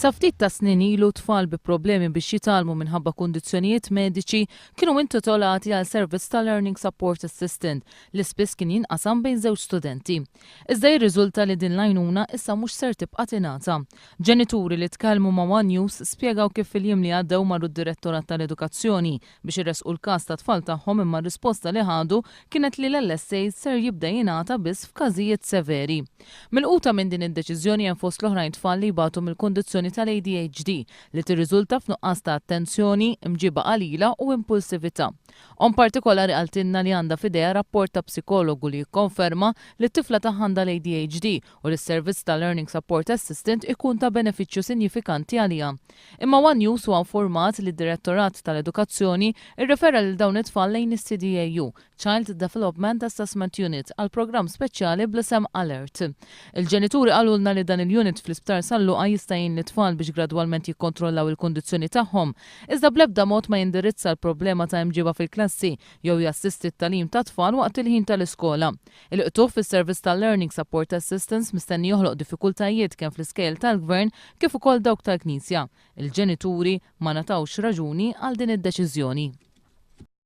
Sa ftit ta' snin ilu tfal bi problemi biex jitgħallmu minħabba kundizzjonijiet mediċi kienu intitolati għal servizz ta' Learning Support Assistant li spiss kien jinqasam bejn żewġ studenti. Iżda jirriżulta li din l-għajnuna issa mhux ser tibqa' tingħata. Ġenituri li tkellmu ma' One News spjegaw kif fil-jiem li għaddew marru d-direttorat tal-edukazzjoni biex irresqu l-każ ta' tfal tagħhom imma r-risposta li ħadu kienet li l-LSAs ser jibda jingħata biss f'każijiet severi. Milquta minn din id-deċiżjoni hemm fost l-oħrajn tfal li jbagħtu mill-kundizzjoni tal-ADHD li tirriżulta f'nuqqas ta' attenzjoni, imġiba qalila u impulsività. On partikolari għaltinna li għandha f'idejha rapport ta' psikologu li jikkonferma li t-tifla tagħha għandha l-ADHD u li s-servizz ta' Learning Support Assistant ikun ta' benefiċċju sinifikanti għaliha. Imma One News huwa informat li d-direttorat tal-edukazzjoni irrefera lil dawn it-tfal lejn is-CDAU, Child Development Assessment Unit, għal programm speċjali bl-isem Alert. Il-ġenituri qalulna li dan il-unit fl-isptar sal-Luqa jista' jgħin tfal biex gradwalment jikkontrollaw il-kundizzjoni tagħhom, iżda bl-ebda mod ma jindirizza l-problema ta' imġiba fil-klassi jew jassisti t-tagħlim ta' tfal waqt il-ħin tal-iskola. Il-qtuf fis-servizz tal-Learning Support Assistance mistenni joħloq diffikultajiet kemm fl-iskejl tal-gvern kif ukoll dawk tal-Knisja. Il-ġenituri ma natawx raġuni għal din id-deċiżjoni.